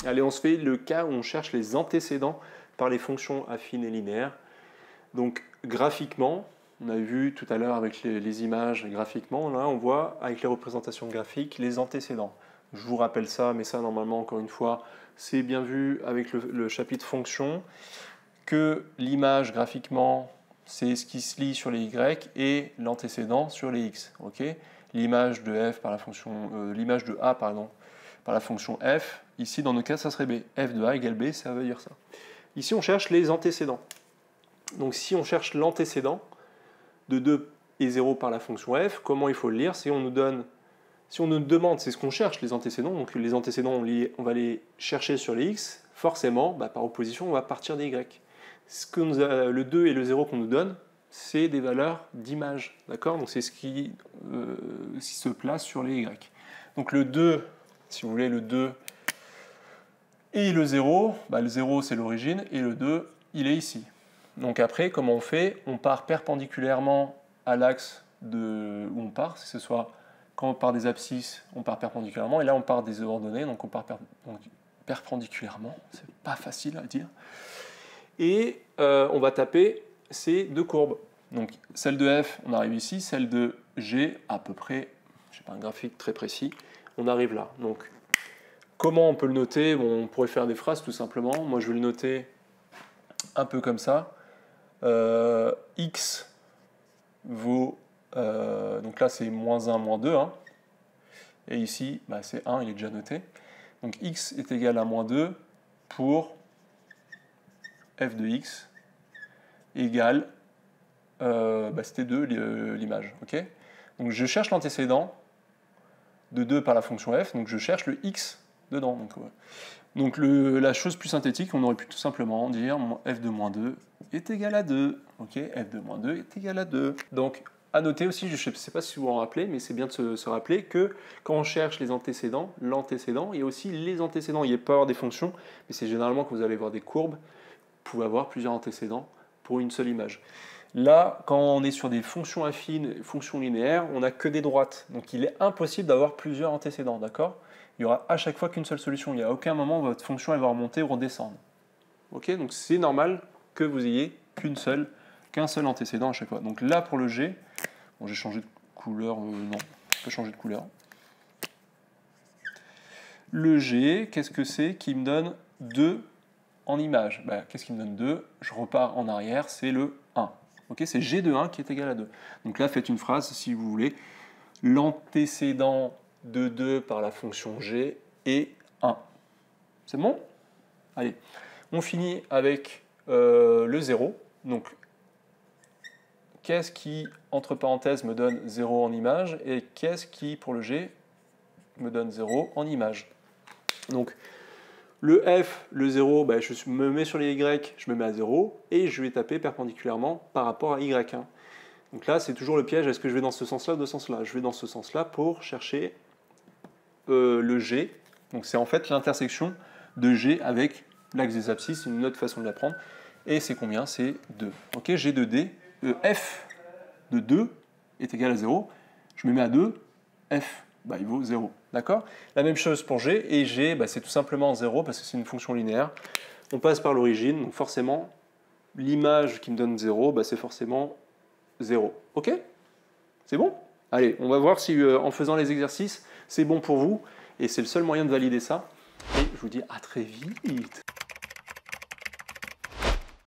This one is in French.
Allez, on se fait le cas où on cherche les antécédents par les fonctions affines et linéaires. Donc graphiquement, on a vu tout à l'heure avec les images graphiquement, là on voit avec les représentations graphiques les antécédents. Je vous rappelle ça, mais ça normalement encore une fois, c'est bien vu avec le chapitre fonctions, que l'image graphiquement, c'est ce qui se lit sur les y et l'antécédent sur les x. Okay, l'image de f par la fonction, l'image de a pardon, par la fonction f, ici dans nos cas ça serait b. F de a égale b, ça veut dire ça. Ici on cherche les antécédents. Donc si on cherche l'antécédent de 2 et 0 par la fonction f, comment il faut le lire? Si on nous demande, c'est ce qu'on cherche, les antécédents, donc les antécédents on va les chercher sur les x, forcément, par opposition, on va partir des y. Le 2 et le 0 qu'on nous donne, c'est des valeurs d'image, d'accord? Donc c'est ce qui se place sur les y. Donc le 2, si vous voulez, le 2 et le 0, le 0 c'est l'origine, et le 2, il est ici. Donc après, comment on fait? On part perpendiculairement à l'axe où on part, que ce soit quand on part des abscisses, on part perpendiculairement, et là on part des ordonnées, donc on part perpendiculairement, c'est pas facile à dire. Et on va taper ces deux courbes. Donc celle de F, on arrive ici, celle de G, à peu près, je n'ai pas un graphique très précis, on arrive là. Donc comment on peut le noter? Bon, on pourrait faire des phrases tout simplement. Moi je vais le noter un peu comme ça. X vaut, donc là c'est moins 1, moins 2, hein, et ici c'est 1, il est déjà noté. Donc x est égal à moins 2 pour f de x égale, c'était 2 l'image, ok? Donc je cherche l'antécédent de 2 par la fonction f, donc je cherche le x dedans. Donc la chose plus synthétique, on aurait pu tout simplement dire f de moins 2 est égal à 2. Ok, f de moins 2 est égal à 2. Donc, à noter aussi, je ne sais pas si vous vous en rappelez, mais c'est bien de se rappeler que quand on cherche les antécédents, l'antécédent, il y a aussi les antécédents. Il peut y avoir des fonctions, mais c'est généralement quand vous allez voir des courbes, vous pouvez avoir plusieurs antécédents pour une seule image. Là, quand on est sur des fonctions affines, fonctions linéaires, on n'a que des droites. Donc il est impossible d'avoir plusieurs antécédents, d'accord? Il y aura à chaque fois qu'une seule solution. Il n'y a aucun moment où votre fonction elle va remonter ou redescendre. Ok, donc c'est normal que vous ayez qu'un seul antécédent à chaque fois. Donc là pour le G, bon, j'ai changé de couleur, non, je peux changer de couleur. Le G, qu'est-ce que c'est qui me donne 2 en image? Qu'est-ce qui me donne 2? Je repars en arrière, c'est le 1. Ok, c'est G de 1 qui est égal à 2. Donc là, faites une phrase si vous voulez. L'antécédent de 2 par la fonction G est 1. C'est bon? Allez, on finit avec le 0. Donc, qu'est-ce qui, entre parenthèses, me donne 0 en image et qu'est-ce qui, pour le G, me donne 0 en image? Donc, le F, le 0, je me mets sur les Y, je me mets à 0 et je vais taper perpendiculairement par rapport à Y1. Donc là, c'est toujours le piège, est-ce que je vais dans ce sens-là ou de ce sens-là? Je vais dans ce sens-là pour chercher le G. Donc c'est en fait l'intersection de G avec l'axe des abscisses, c'est une autre façon de l'apprendre. Et c'est combien? C'est 2. Ok, G de D, F de 2 est égal à 0. Je me mets à 2, F, il vaut 0. D'accord? La même chose pour G, et G, c'est tout simplement 0 parce que c'est une fonction linéaire. On passe par l'origine, donc forcément, l'image qui me donne 0, c'est forcément 0. Ok? C'est bon? Allez, on va voir si en faisant les exercices, c'est bon pour vous. Et c'est le seul moyen de valider ça. Et je vous dis à très vite.